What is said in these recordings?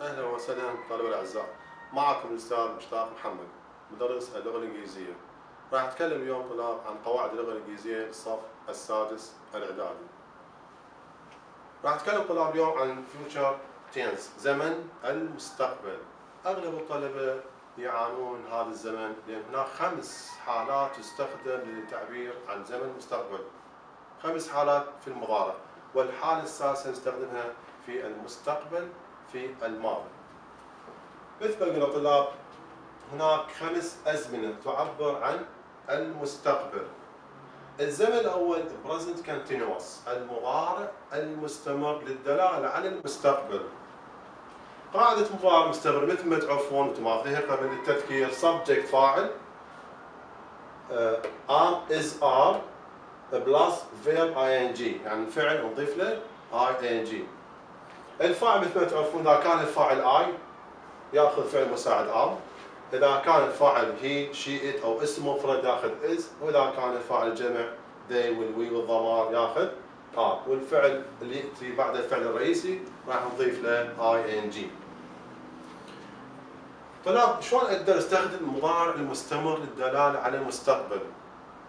أهلا وسهلا طلبة الأعزاء، معكم الأستاذ مشتاق محمد مدرس اللغة الإنجليزية. راح أتكلم اليوم طلاب عن قواعد اللغة الإنجليزية للصف السادس الاعدادي. راح أتكلم طلاب اليوم عن future tense، زمن المستقبل. أغلب الطلبة يعانون هذا الزمن لأن هناك 5 حالات تستخدم للتعبير عن زمن المستقبل. 5 حالات في المضارع، والحالة السادسة نستخدمها في المستقبل في الماضي. مثل ما قلنا طلاب، هناك 5 أزمنة تعبر عن المستقبل. الزمن الأول present continuous، المضارع المستمر للدلالة على المستقبل. قاعدة مضارع مستمر مثل ما تعرفون وانتم ماخذينها قبل التذكير، subject فاعل am is are plus verb ing، يعني الفعل نضيف له ing. الفاعل مثل ما تعرفون إذا كان الفاعل I ياخذ فعل مساعد am، إذا كان الفاعل he she it أو اسم مفرد ياخذ is، وإذا كان الفاعل جمع they will we والضمائر ياخذ are، والفعل اللي يأتي بعد الفعل الرئيسي راح نضيف له ing. طلاب شلون أقدر أستخدم المضارع المستمر للدلالة على المستقبل؟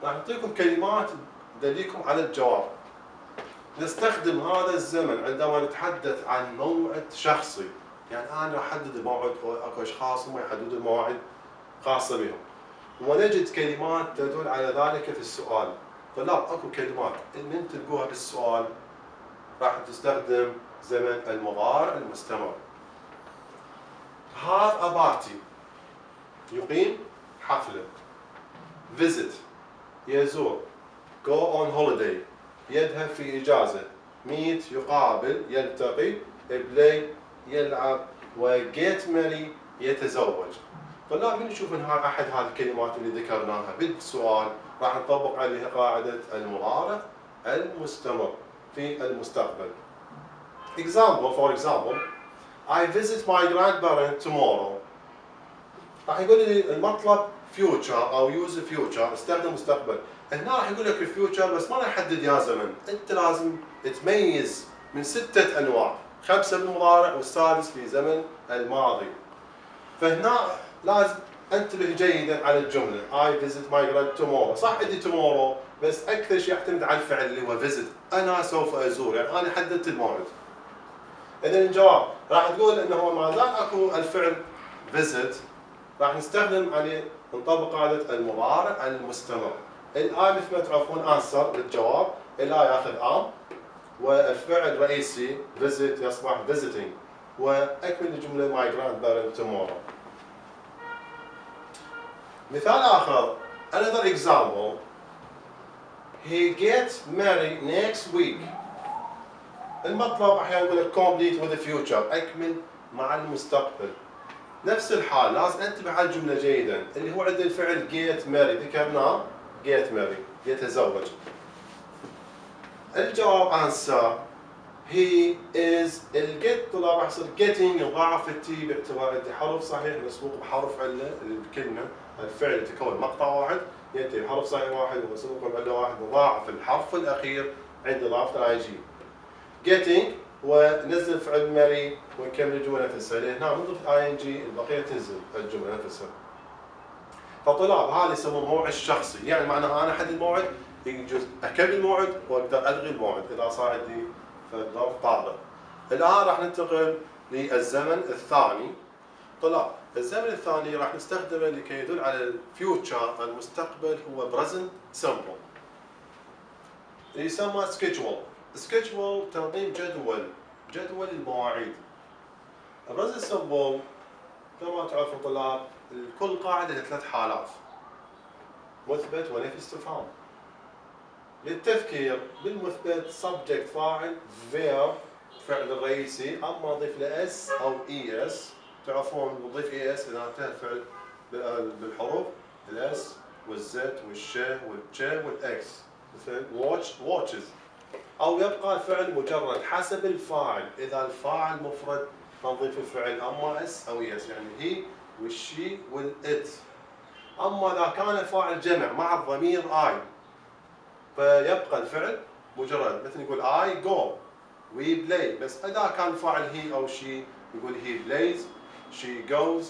راح أعطيكم كلمات تدليكم على الجواب. نستخدم هذا الزمن عندما نتحدث عن موعد شخصي، يعني أنا أحدد الموعد وأكو أشخاص هم يحددون المواعيد خاصة بهم، ونجد كلمات تدل على ذلك في السؤال. طلاب أكو كلمات من تلقوها بالسؤال راح تستخدم زمن المضارع المستمر. have a party، يقيم حفلة. visit، يزور. go on holiday، يذهب في إجازة. meet، يقابل يلتقي. play، يلعب. و get marry، يتزوج. طلاب من نشوف انها احد هذه الكلمات اللي ذكرناها بالسؤال راح نطبق عليها قاعدة المضارع المستمر في المستقبل. for example I visit my grandparents tomorrow. راح يقول لي المطلب future او use future، استخدم مستقبل. هنا راح يقول لك الفيوتشر بس ما راح يحدد يا زمن، انت لازم تميز من 6 انواع، 5 بالمضارع والسادس في زمن الماضي. فهنا لازم انتبه جيدا على الجمله I visit my grand tomorrow. صح عندي tomorrow بس اكثر شيء يعتمد على الفعل اللي هو visit، انا سوف ازور، يعني انا حددت الموعد. اذا الجواب راح تقول انه ما زال اكو الفعل visit، راح نستخدم عليه نطبق قاعده المضارع المستمر. الآن مثل ما تعرفون answer للجواب، الآن ياخذ am، والفعل الرئيسي visit يصبح visiting، وأكمل الجملة my grandparents tomorrow. مثال آخر another example he gets married next week. المطلب أحيانا يقول لك complete with the future، أكمل مع المستقبل. نفس الحال لازم انتبه على الجملة جيدا، اللي هو عند الفعل get married ذكرناه get married يتزوج. الجواب answer he is. الجت طلاب راح يصير getting يضاعف التي باعتبار عندي حرف صحيح مسبوق بحرف عله. الكلمة الفعل يتكون مقطع واحد يأتي بحرف صحيح واحد ومسبوق بعله واحد، مضاعف الحرف الأخير عند إضافة الاي جي. getting ونزل فعل marry ونكمل الجملة نفسها، لأن هنا نضيف اي ان جي البقية تنزل الجملة نفسها. فطلاب هذا يسموه موعد شخصي، يعني معناها أنا أحدد الموعد يجوز أكمل الموعد وأقدر ألغي الموعد إذا صار عندي ظرف طارئ. الآن راح ننتقل للزمن الثاني. طلاب الزمن الثاني راح نستخدمه لكي يدل على الفيوتشر المستقبل، هو present simple، يسمى schedule. schedule تنظيم جدول المواعيد. present simple كما تعرفون طلاب كل قاعدة لها 3 حالات، مثبت ونفي استفهام. للتذكير بالمثبت subject فاعل verb فعل الرئيسي، اما نضيف له اس او اي اس، تعرفون نضيف اي اس اذا انتهى الفعل بالحروف الاس والزد والش والتش والاكس، مثل watches. او يبقى الفعل مجرد حسب الفاعل، اذا الفاعل مفرد نضيف الفعل اما اس او اي اس، يعني هي والشي والات. اما اذا كان الفاعل جمع مع الضمير اي فيبقى الفعل مجرد، مثل نقول I go we play. بس إذا كان فاعل هي أو she يقول he plays, she goes.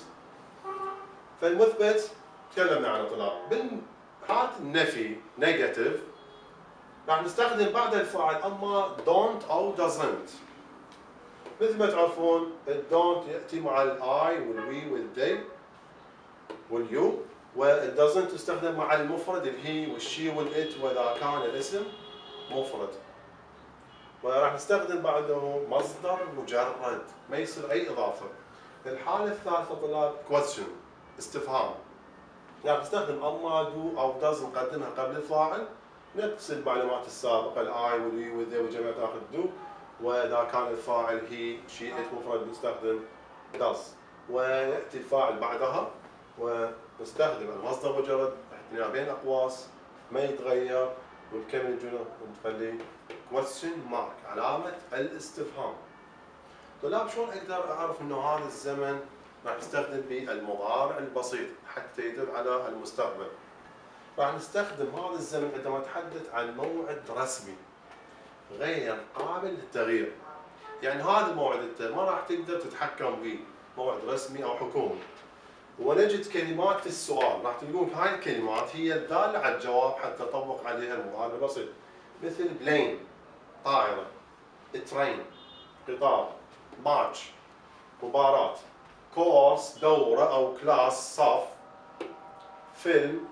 فالمثبت تكلمنا عنه طلاب. بالحالة النفي negative راح نستخدم بعد الفاعل اما don't او doesn't. مثل ما تعرفون don't ياتي مع الاي والوي والذي واليو، والdoesn't تستخدم مع المفرد الهي والشي والات واذا كان الاسم مفرد. وراح نستخدم بعده مصدر مجرد ما يصير اي اضافه. الحاله الثالثه طلاب question استفهام. راح نستخدم اما do او does نقدمها قبل الفاعل، نفس المعلومات السابقه الاي والوي والذي والجمع تاخذ do، واذا كان الفاعل هي شي ات مفرد نستخدم does، وياتي الفاعل بعدها ونستخدم المصدر مجرد احتمال بين الاقواس ما يتغير، ونكمل الجمله ونخلي question mark علامه الاستفهام. طلاب شلون اقدر اعرف انه هذا الزمن راح نستخدم بالمضارع البسيط حتى يدل على المستقبل؟ راح نستخدم هذا الزمن عندما نتحدث عن موعد رسمي غير قابل للتغيير. يعني هذا الموعد انت ما راح تقدر تتحكم به، موعد رسمي او حكومي. ونجد كلمات في السؤال راح تلقون هاي الكلمات هي الداله على الجواب حتى نطبق عليها المضارع البسيط، مثل بلين طائره، ترين قطار، ماتش مباراة، كورس دورة أو كلاس صف، فيلم،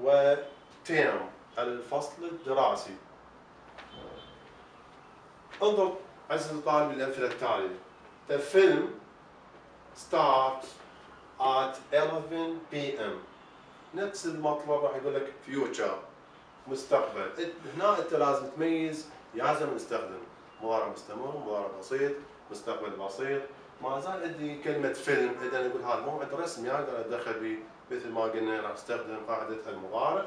وتيرم الفصل الدراسي. انظر عزيزي الطالب للأمثلة التالية. The film starts at 11 p.m. نفس المطلب راح يقول لك future مستقبل. هنا أنت لازم تميز، لازم نستخدم مضارع مستمر، مضارع بسيط، مستقبل بسيط. ما زال عندي كلمة فيلم، إذا نقول هذا موعد رسمي أقدر أتدخل به، مثل ما قلنا راح استخدم قاعدة المضارع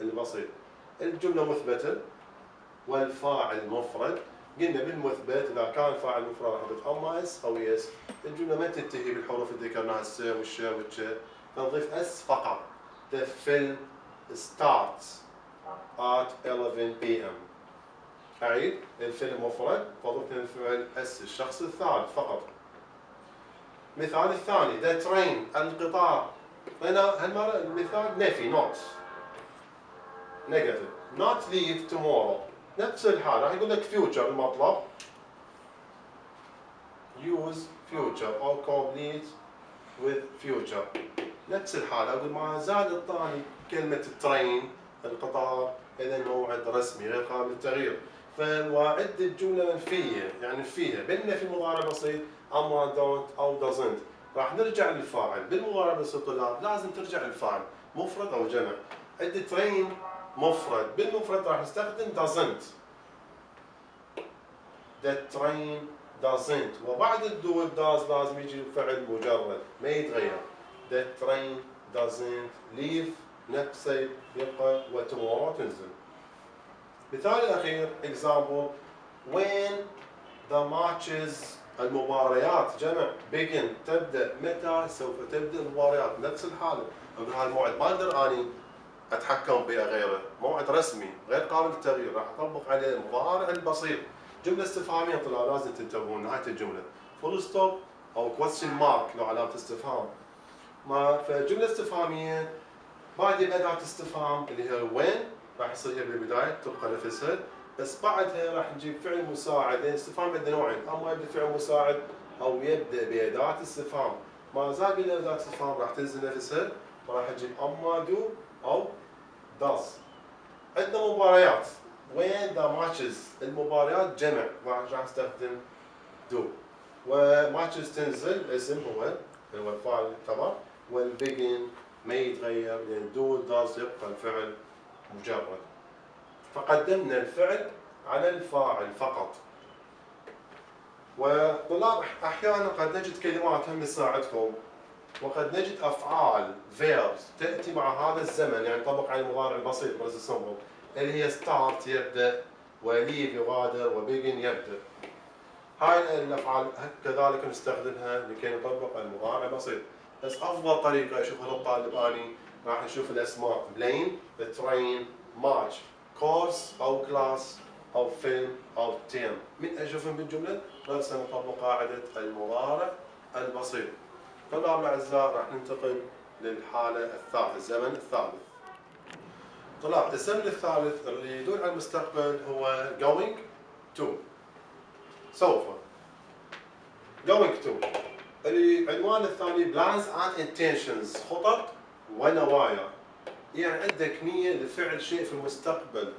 البسيط. الجملة مثبتة والفاعل مفرد. قلنا بالمثبت إذا كان فاعل مفرد راح نضيف أما اس أو يس. الجملة ما تنتهي بالحروف اللي ذكرناها الس والشا والتشا، نضيف اس فقط. The film starts at 11 p.m. أعيد، الفيلم مفرد فضفت الفعل اس الشخص الثالث فقط. مثال الثاني the train القطار. هنا هالمرة المثال نفي not negative not leave tomorrow. نفس الحال راح يقول لك future المطلب use future or complete with future. نفس الحال اقول ما زال الثاني كلمة train القطار، إذا موعد رسمي غير قابل للتغيير. فوعد الجملة منفية يعني فيها بالنفي مضارع بسيط اما don't او doesn't. راح نرجع للفاعل بالمضارع بسيط طلاب لازم ترجع للفاعل مفرد او جمع. عندي train مفرد، بالمفرد راح نستخدم doesn't. The train doesn't، وبعد الدو والداز لازم يجي فعل مجرد ما يتغير. The train doesn't leave نفسه يبقى وتمورو تنزل. مثال الأخير example when the matches المباريات جمع begin تبدأ، متى سوف تبدأ المباريات؟ نفس الحالة أقول هذا الموعد ما أقدر أني أتحكم به غيره، موعد رسمي غير قابل للتغيير راح أطبق عليه المضارع البسيط. جملة استفهامية طلاب لازم تنتبهون نهاية الجملة فول ستوب أو question mark لو علامة استفهام. فجملة استفهامية بادئ بأداة استفهام اللي هي when راح يصير هي بالبداية تبقى نفسها، بس بعدها راح نجيب فعل مساعد. لأن الاستفهام عندنا نوعين، أما يبدأ فعل مساعد أو يبدأ بأداة استفهام. ما زال بأداة استفهام راح تنزل نفسها وراح نجيب أما do أو does. عندنا مباريات when the matches المباريات جمع راح نستخدم do، وماتشز تنزل اسم هو الفاعل يعتبر، والبيجن ما يتغير لأن do does يبقى الفعل مجرد. فقدمنا الفعل على الفاعل فقط. وطلاب احيانا قد نجد كلمات هم تساعدكم، وقد نجد افعال verbs تاتي مع هذا الزمن، يعني نطبق على المضارع البسيط present simple اللي هي start يبدا، وليف يغادر، وبيجن يبدا. هاي الافعال كذلك نستخدمها لكي نطبق المضارع البسيط. بس افضل طريقه اشوفها للطالب اني راح نشوف الاسماء plane، the train، march، course او class أو فيلم أو تيم. من أشوفهم بالجملة نرسم نطبق قاعدة المضارع البسيط. طلاب الأعزاء راح ننتقل للحالة الثالثة، الزمن الثالث. طلاب الزمن الثالث اللي يدل على المستقبل هو going to، سوف. going to العنوان الثاني plans and intentions، خطط ونوايا، يعني عندك نية لفعل شيء في المستقبل.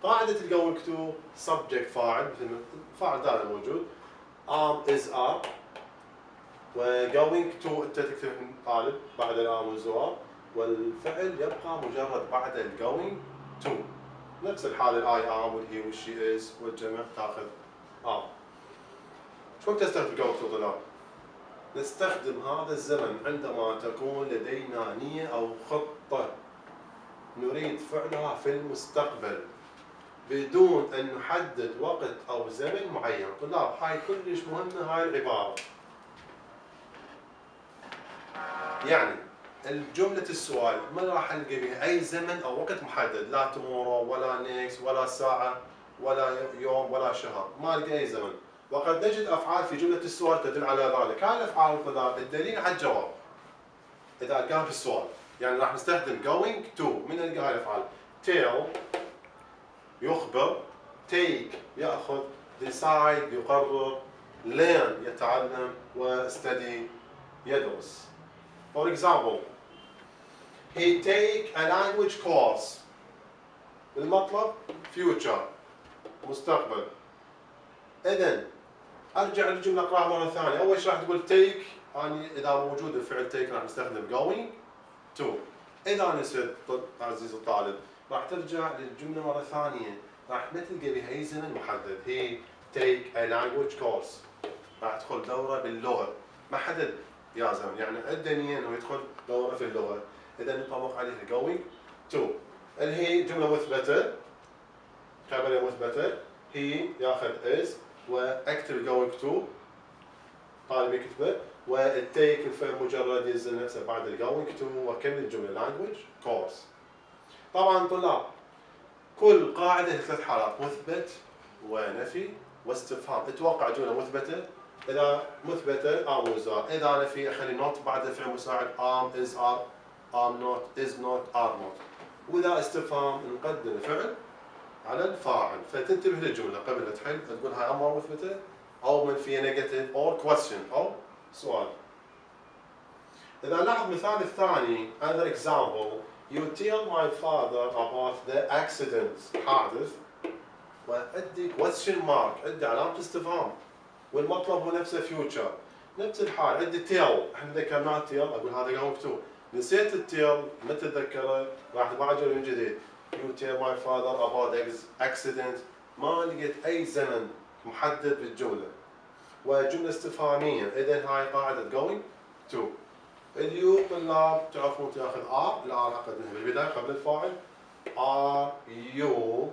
قاعدة going to subject فاعل، مثل الفاعل دائما موجود، is are، و going to انت تكتب طالب بعد الام والزوار، والفعل يبقى مجرد بعد ال going to. نفس الحالة الاي ام والهي والشي از والجمع تاخذ ام. شو وقت تستخدم going to طلاب؟ نستخدم هذا الزمن عندما تكون لدينا نية أو خطة نريد فعلها في المستقبل بدون أن نحدد وقت أو زمن معين. طلاب هاي كلش مهمة هاي العبارة. يعني الجملة السؤال ما راح نلقى بها أي زمن أو وقت محدد، لا tomorrow ولا next ولا ساعة ولا يوم ولا شهر، ما نلقى أي زمن. وقد نجد أفعال في جملة السؤال تدل على ذلك. هاي الأفعال الطلاب الدليل على الجواب إذا كان في السؤال. يعني راح نستخدم going to. من نلقى هاي الأفعال؟ tell يخبر، take يأخذ، decide يقرر، learn يتعلم، و study يدرس. For example, he take a language course. المطلب future، مستقبل. إذن ارجع للجمله اقراها مره ثانيه. اول شيء راح تقول تيك، يعني اذا موجود الفعل تيك راح نستخدم going to. اذا نسيت عزيزي الطالب راح ترجع للجمله مره ثانيه، راح ما تلقى بها اي زمن محدد. هي take a language course، راح تدخل دوره باللغه، ما حدد يا زمن، يعني عنده نيه انه يدخل دوره في اللغه، اذا نطبق عليه going to. اللي هي جمله مثبته، خبريه مثبته، هي ياخذ is، واكتب going to طالب يكتبه، والتيك الفعل مجرد ينزل نفسه بعد going to، وكمل الجمله language course. طبعا طلاب كل قاعده ثلاث حالات، مثبت ونفي واستفهام. اتوقع جمله مثبته، اذا مثبته am وزار، اذا نفي اخلي not بعد الفعل المساعد am is are am not is not are not، واذا استفهام نقدم الفعل على الفاعل. فتنتبه للجمله قبل لا تحل، تقول هاي امر مثبته او منفيه نيجاتيف او question او سؤال. اذا لاحظ مثال الثاني other example you tell my father about the accident، حادث، وادي question mark، ادي علامه استفهام، والمطلب هو نفسه future. نفس الحال عندي tell، احنا ذكرناه tell، اقول هذا going to. نسيت التيل ما تتذكره راح تبعجر من جديد. You tell my father about the accident، ما لقيت أي زمن محدد بالجملة، وجملة استفهامية، إذا هاي قاعدة going to. اليو طلاب تعرفون تاخذ are، الار أقدمها بالبداية قبل الفاعل are you،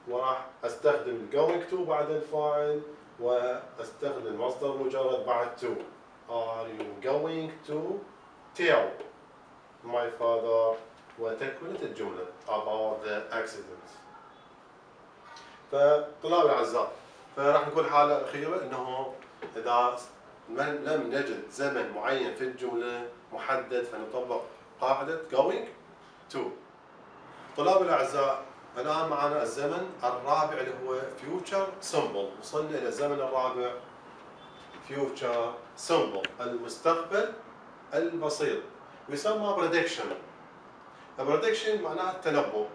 وراح أستخدم going to بعد الفاعل، وأستخدم مصدر مجرد بعد to. Are you going to tell my father، وتكملة الجملة about the accident. فطلاب الأعزاء، فراح نقول حالة أخيرة أنه إذا لم نجد زمن معين في الجملة محدد فنطبق قاعدة going to. طلاب الأعزاء، الآن معنا الزمن الرابع اللي هو future simple. وصلنا إلى الزمن الرابع future simple، المستقبل البسيط، ويسمى prediction. البريدكشن معناها التنبؤ،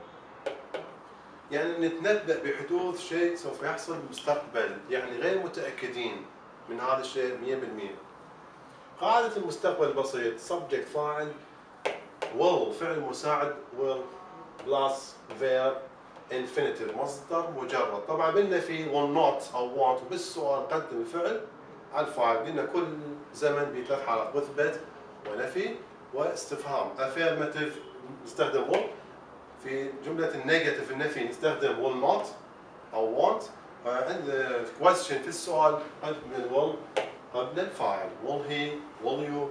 يعني نتنبأ بحدوث شيء سوف يحصل بالمستقبل، يعني غير متأكدين من هذا الشيء 100%. قاعدة المستقبل البسيط subject فاعل will فعل مساعد will plus verb infinitive مصدر مجرد. طبعا بالنفي will not أو want، وبالسؤال نقدم الفعل على الفاعل. قلنا كل زمن بثلاث حالات، مثبت ونفي واستفهام. affirmative نستخدم will، في جملة النيجاتيف النفي نستخدم will not أو want، عند question في السؤال قدم will قبل الفاعل will he will you.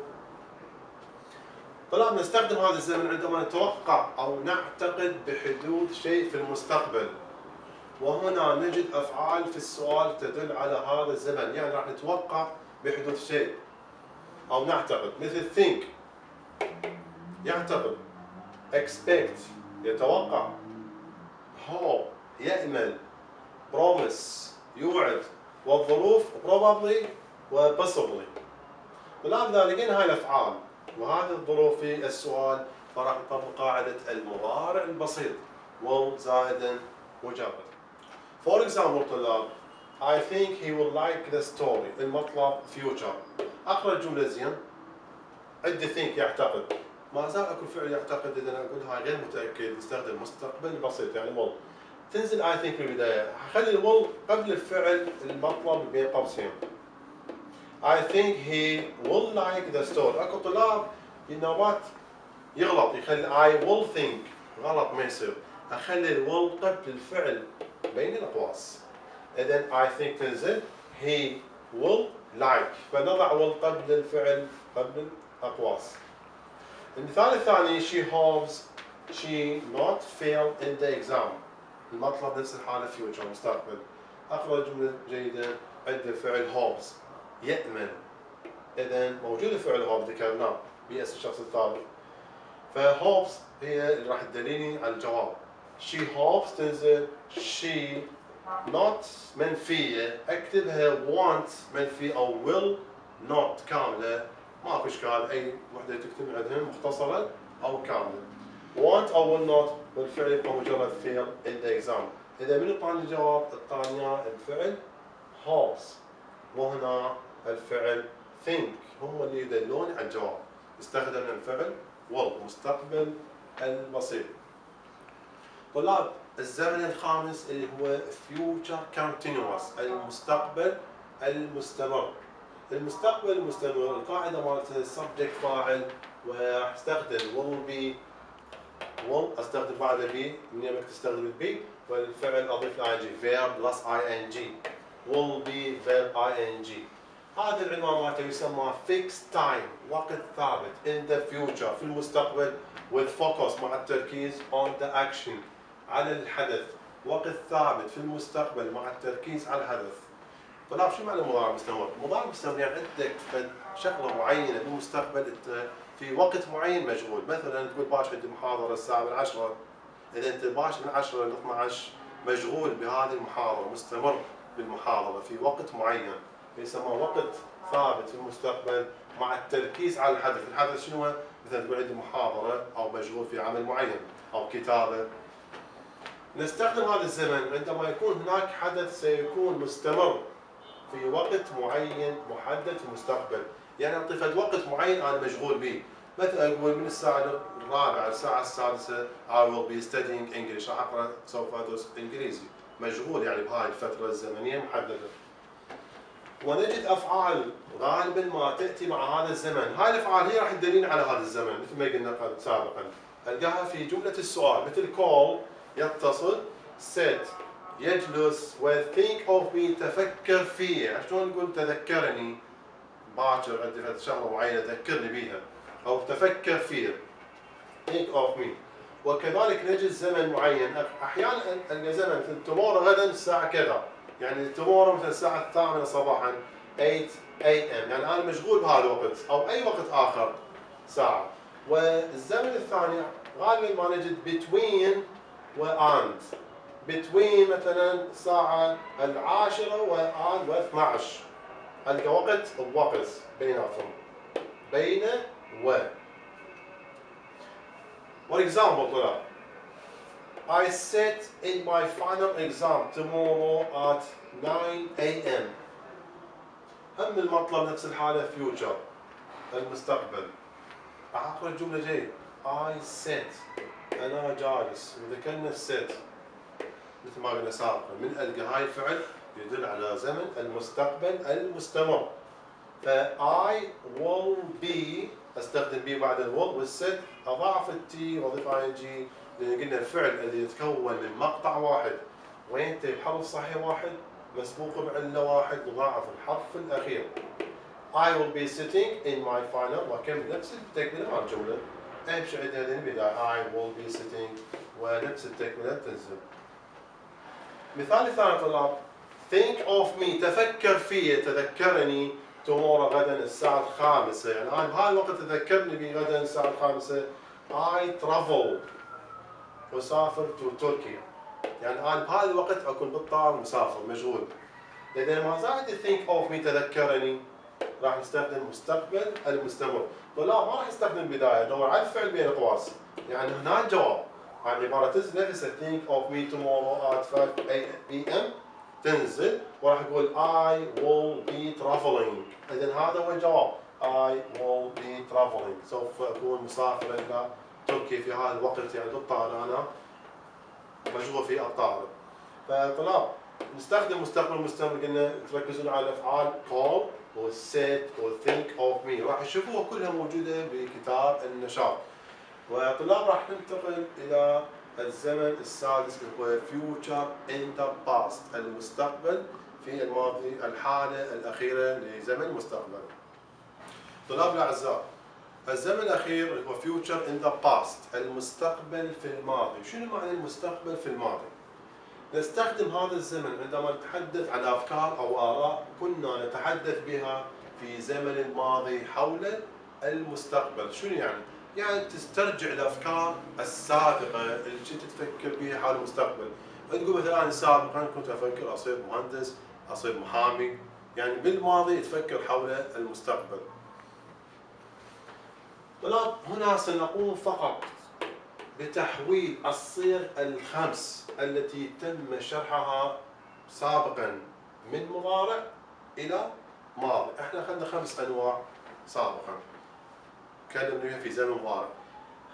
طلاب نستخدم هذا الزمن عندما نتوقع أو نعتقد بحدوث شيء في المستقبل. وهنا نجد أفعال في السؤال تدل على هذا الزمن، يعني راح نتوقع بحدوث شيء أو نعتقد، مثل think يعتقد، expect يتوقع، hope يأمل، promise يوعد، والظروف probably و possibly. طلاب ذلكين هاي الأفعال وهذه الظروف في السؤال، فراح نطبق قاعدة المضارع البسيط will زائدا مجرد. For example طلاب I think he will like the story. المطلب future. أقرأ الجملة زين. عندي think يعتقد. ما زال أكو فعل يعتقد، إذا أقول هاي غير متأكد نستخدم مستقبل بسيط يعني will. تنزل I think في البداية. خلي will قبل الفعل المطلب بين قوسين. I think he will like the story. أكو طلاب نوبات يغلط يخلي I will think، غلط ما يصير. أخلي ال will قبل الفعل بين الأقواس. إذن I think تنزل he will like، فنضع will قبل الفعل قبل الأقواس. المثال الثاني she hopes she not fail in the exam. المطلب نفس الحالة future مستقبل. أقرأ جملة جيدة عند الفعل hopes يأمل. إذن موجود الفعل hope ذكرناه باسم الشخص الثالث. فhopes هي اللي راح تدليني على الجواب. she hopes تنزل she not منفية، اكتبها want منفي أو will not كاملة، ماكو إشكال، أي وحدة تكتب عندهم مختصرة أو كاملة. want أو will not والفعل يبقى مجرد fail in the exam. إذا من يعطاني الجواب؟ الثانية الفعل hopes، وهنا الفعل think، هم اللي يدلون على الجواب. استخدم الفعل will مستقبل البسيط. طلاب الزمن الخامس اللي هو future continuous، المستقبل المستمر. المستقبل المستمر القاعدة مالته subject فاعل، واستخدم will be will استخدم بعد be، من يمك تستخدم be، والفعل اضيف له ing verb plus ing will be verb ing. هذا العنوان مالته يسمى fixed time، وقت ثابت in the future في المستقبل with focus مع التركيز on the action على الحدث. وقت ثابت في المستقبل مع التركيز على الحدث. طلاب شو معنى مضارع مستمر؟ مضارع مستمر يعني عندك شغله معينه بالمستقبل انت في وقت معين مشغول، مثلا تقول باكر عندي محاضره الساعه 10، اذا انت باكر من 10 ل 12 مشغول بهذه المحاضره، مستمر بالمحاضره في وقت معين، يسمى وقت ثابت في المستقبل مع التركيز على الحدث. الحدث شنو هو؟ مثلا تقول عندي محاضره او مشغول في عمل معين او كتابه. نستخدم هذا الزمن عندما يكون هناك حدث سيكون مستمر في وقت معين محدد في المستقبل، يعني أعطي فد وقت معين أنا مشغول به، مثلا أقول من الساعة 4 للساعة 6 I will be studying English، راح أقرأ سوف أدرس إنجليزي، مشغول يعني بهاي الفترة الزمنية محددة. ونجد أفعال غالبا ما تأتي مع هذا الزمن، هاي الأفعال هي راح تدلين على هذا الزمن مثل ما قلنا سابقا، ألقاها في جملة السؤال مثل call يتصل، sit يجلس، و think of me تفكر فيه. شلون نقول تذكرني باكر عندي شغله معينه ذكرني بيها، او تفكر فيه think of me. وكذلك نجد زمن معين، احيانا القى زمن مثل tomorrow غدا الساعه كذا، يعني tomorrow مثل الساعه 8 صباحا 8 am، يعني انا مشغول بهذا الوقت او اي وقت اخر ساعه. والزمن الثاني غالبا ما نجد between و and. between مثلا الساعة 10 و 12 ألقى وقت ووقت بيناتهم، بين و. For example طلاب I sit in my final exam tomorrow at 9 AM. هم المطلب نفس الحالة future المستقبل. راح أقرأ الجملة جيد I sit أنا جالس، وذكرنا sit مثل ما قلنا سابقا، من ألقى هاي الفعل يدل على زمن المستقبل المستمر. ف I will be استخدم be بعد ال will، والست أضاعف التي وأضيف ing، لأن قلنا الفعل الذي يتكون من مقطع واحد وينتهي بحرف صحيح واحد مسبوق بعلة واحد نضاعف الحرف الأخير. I will be sitting in my final، وكم نفس التكملة مع الجملة، أمشي عندها البداية I will be sitting ونفس التكملة تنزل. مثال الثاني طلاب think of me تفكر في تذكرني tomorrow غدا الساعة 5 يعني أنا بهاي الوقت تذكرني بغدا الساعة 5 I travel أسافر to تركيا يعني أنا بهاي الوقت أكون بالطائرة مسافر مشغول. إذا ما زالت think of me تذكرني راح نستخدم مستقبل المستمر. طلاب ما راح نستخدم بداية دور على الفعل بين قواس يعني هنا الجواب عن عبارة نفسها think of me tomorrow at 5 p.m. تنزل وراح يقول I will be traveling. إذا هذا هو الجواب I will be traveling سوف أكون مسافرا إلى تركيا في هذا الوقت يعني بالطائرة أنا مشغول في الطائرة. فطلاب نستخدم مستقبل مستمر قلنا تركزون على الأفعال call و set و think of me راح تشوفوها كلها موجودة بكتاب النشاط. وطلاب راح ننتقل إلى الزمن السادس اللي هو future in the past المستقبل في الماضي الحالة الأخيرة لزمن المستقبل. طلاب الأعزاء الزمن الأخير اللي هو future in the past المستقبل في الماضي. شنو معنى المستقبل في الماضي؟ نستخدم هذا الزمن عندما نتحدث عن أفكار أو آراء كنا نتحدث بها في زمن الماضي حول المستقبل. شنو يعني؟ يعني تسترجع الأفكار السابقة اللي كنت تفكر بها حول المستقبل. تقول مثلا أنا سابقا كنت أفكر أصير مهندس، أصير محامي، يعني بالماضي تفكر حول المستقبل. طلاب هنا سنقوم فقط بتحويل الصيغ الخمس التي تم شرحها سابقا من مضارع إلى ماضي. احنا أخذنا 5 أنواع سابقا تكلمنا بها في زمن مضارع.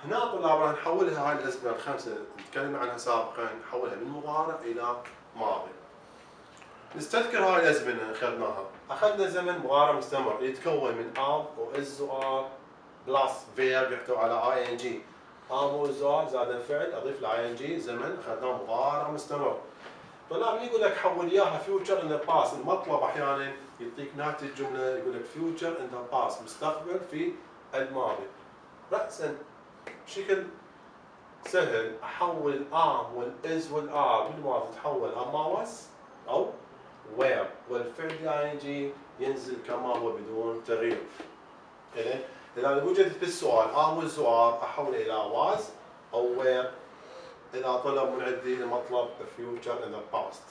هنا طلاب راح نحولها هاي الأزمنة الخمسة اللي تكلمنا عنها سابقا نحولها من مضارع إلى ماضي. نستذكر هاي الأزمنة أخذناها. أخذنا زمن مضارع مستمر يتكون من am و is و are بلس verb يحتوي على ing. am و is و are زاد الفعل أضيف ل ing زمن أخذناه مضارع مستمر. طلاب يقول لك حول إياها future in the past. المطلب أحيانا يعطيك نهاية الجملة يقول لك future in the past مستقبل في الماضي. رأسا بشكل سهل أحول الام والإز والآر بالماضي تحول أما was أو where والفعل ing ينزل كما هو بدون تغيير. إذا وجدت بالسؤال am was are أحوله إلى was أو where إذا طلب من عندي المطلب future in the past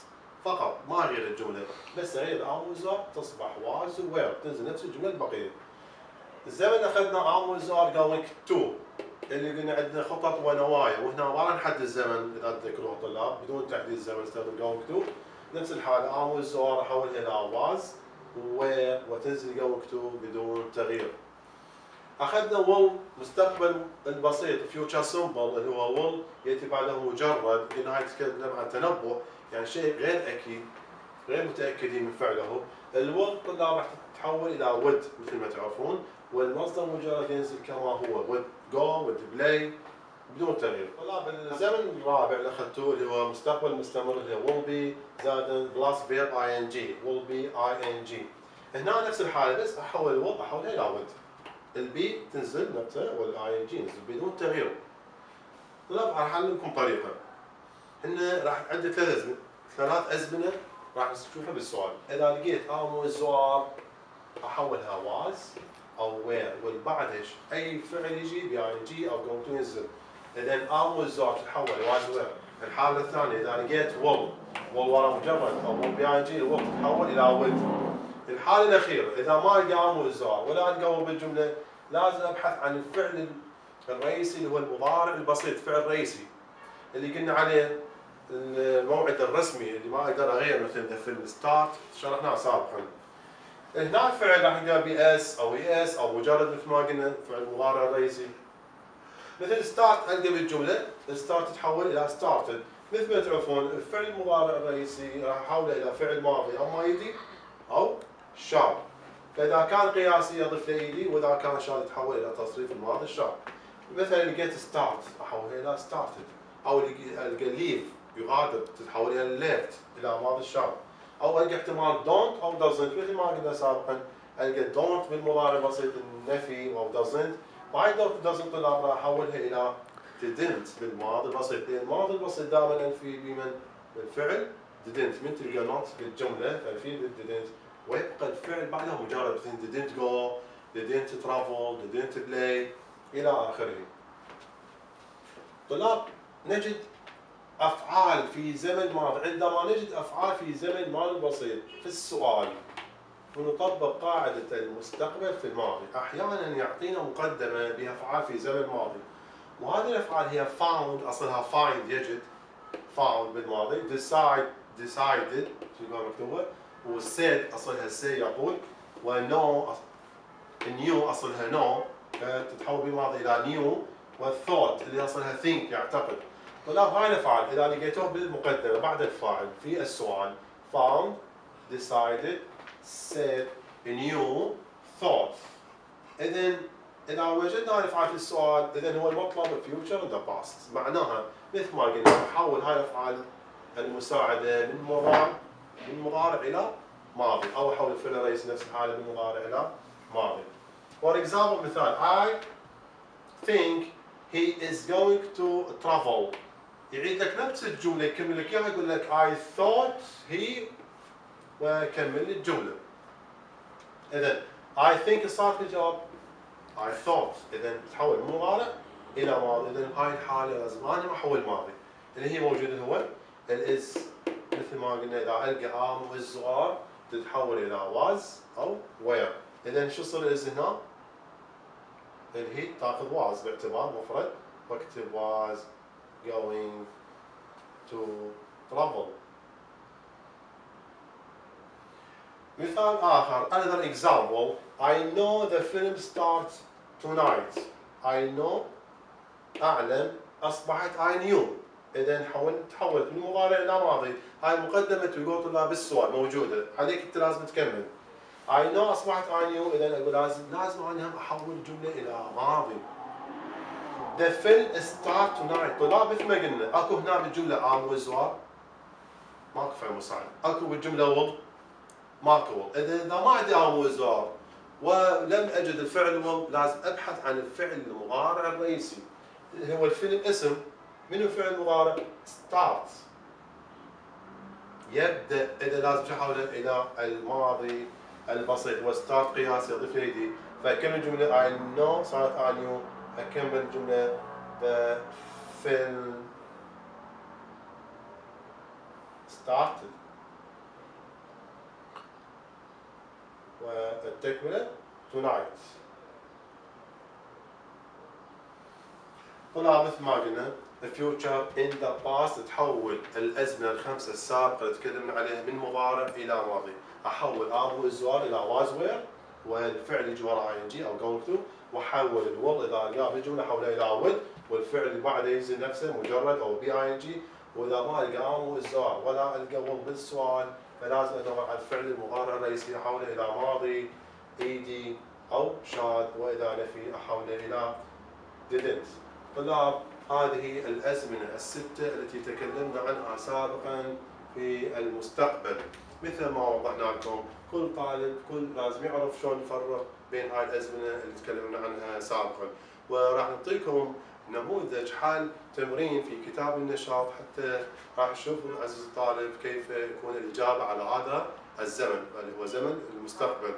فقط ما أغير الجملة بس أغير am was are تصبح was و where تنزل نفس الجملة البقية. الزمن أخذنا am was are going to اللي قلنا عندنا خطط ونوايا وهنا ما راح نحدد الزمن إذا تذكروها الطلاب بدون تحديد الزمن نستخدم going to. نفس الحالة am was are أحولها إلى was where وتنزل going to بدون تغيير. أخذنا will مستقبل البسيط future simple اللي هو will يأتي بعده مجرد قلنا هاي تتكلم عن تنبؤ يعني شيء غير أكيد غير متأكدين من فعله. الويل طلاب راح تتحول إلى would مثل ما تعرفون والمصدر مجرد ينزل كما هو would go would play بدون تغيير. طلاب الزمن الرابع اللي أخذتوه اللي هو مستقبل مستمر اللي هو will be زائد plus verb ing will be ing. هنا نفس الحالة بس أحول will أحولها إلى would. البي تنزل نفسها والاي جي ينزل بدون تغيير. طلاب راح اعلمكم طريقه. هن راح عندي ثلاث ازمنه راح نشوفها بالسؤال. اذا لقيت am was are احولها was او where والبعد ايش؟ اي فعل يجي ب ing او going to ينزل. اذا am was are تتحول was where. الحاله الثانيه اذا لقيت will ورا مجرد او will ب ing will تتحول الى will. الحالة الأخيرة إذا ما ألقى am was are ولا ألقى بالجملة لازم أبحث عن الفعل الرئيسي اللي هو المضارع البسيط فعل رئيسي اللي قلنا عليه الموعد الرسمي اللي ما أقدر أغير مثل في الستارت شرحناه سابقا. هنا الفعل راح نلقاه ب s أو es أو مجرد مثل ما قلنا فعل المضارع الرئيسي. مثل ستارت ألقى بالجملة ستارت تتحول إلى started. مثل ما تعرفون الفعل المضارع الرئيسي راح أحوله إلى فعل ماضي أما يدي أو شاب. فإذا كان قياسي أضيف له إيدي وإذا كان شاب يتحول إلى تصريف الماضي الشاب. مثلا لقيت ستارت أحولها إلى started أو ألقى ليف يغادر تتحول إلى left إلى ماضي الشاب أو ألقى احتمال don't أو doesn't مثل ما قلنا سابقا ألقى don't بالمضارع البسيط النفي أو doesn't ما doesn't طلاب راح أحولها إلى didn't بالماضي البسيط لأن الماضي البسيط دائما أنفي بمن؟ بالفعل didn't من تلقى not بالجملة ففي didn't ويبقى الفعل بعدها مجرد didn't go didn't travel didn't play إلى آخره. طلاب نجد أفعال في زمن ماضي، عندما نجد أفعال في زمن ماضي بسيط في السؤال ونطبق قاعدة المستقبل في الماضي، أحيانا يعطينا مقدمة بأفعال في زمن ماضي، وهذه الأفعال هي found أصلها find يجد found بالماضي، decided تلقاها مكتوبة، و said أصلها say يقول، و know new أصلها know فتتحول بالماضي إلى new، و thought اللي أصلها think يعتقد. طلاب هاي الأفعال إذا لقيتوه بالمقدمة بعد الفاعل في السؤال found decided said knew thought. إذا وجدنا هاي الأفعال في السؤال إذن هو المطلب future and the past، معناها مثل ما قلنا نحول هاي الأفعال المساعدة من مضارع إلى ماضي، أو أحول الفعل الرئيسي نفس الحالة من مضارع إلى ماضي. For example مثال I think he is going to travel. يعيد لك نفس الجملة يكمل لك إياها يقول لك I thought he وكمل الجملة. إذن I think صار في الجواب I thought، إذن تحول من مضارع إلى ماضي، إذن هاي الحالة لازم أنا أحول ماضي اللي هي موجودة هو الإز، مثل ما قلنا إذا ألقى am وإز وآر تتحول إلى was أو were. إذن شو صار الإز هنا؟ اللي هي تاخذ was باعتبار مفرد واكتب was going to travel. مثال آخر another example I know the film starts tonight. I know أعلم أصبحت I knew، إذا تحولت من مضارع إلى ماضي. هاي مقدمة تقول طلاب السؤال موجودة عليك أنت لازم تكمل. I know أصبحت I knew، إذا أقول لازم أنا أحول الجملة إلى ماضي. The film starts tonight. طلاب مثل ما قلنا أكو هنا بالجملة am وزوار ماكو فعل مساعد، أكو بالجملة will ماكو will. إذا ما عندي am وزوار ولم أجد الفعل will لازم أبحث عن الفعل المضارع الرئيسي. هو الفيلم اسم من الفعل المضارع start يبدأ، إذا لازم أحوله إلى الماضي البسيط وستارت قياسي أضيف يدي فأكمل الجملة I know صارت I knew، أكمل الجملة the film started والتكملة tonight. طلع مثل ما قلنا the future in the past تحول الأزمنة الخمسة السابقة اللي تكلمنا عليها من مضارع إلى ماضي، أحول am والزوار إلى was were والفعل يجي وراه ing أو going to، وأحول الwill إذا جاء في الجملة أحوله إلى will والفعل اللي بعده ينزل نفسه مجرد أو ing، وإذا ما ألقى am والزوار ولا ألقى will بالسؤال فلازم أدور على الفعل المضارع الرئيسي أحوله إلى ماضي ed أو شاد، وإذا نفي أحوله إلى didn't. طلاب هذه الأزمنة الستة التي تكلمنا عنها سابقا في المستقبل، مثل ما وضحنا لكم كل طالب لازم يعرف شلون يفرق بين هاي الأزمنة اللي تكلمنا عنها سابقا، وراح نعطيكم نموذج حل تمرين في كتاب النشاط حتى راح تشوفوا عزيزي الطالب كيف يكون الإجابة على هذا الزمن اللي هو زمن المستقبل.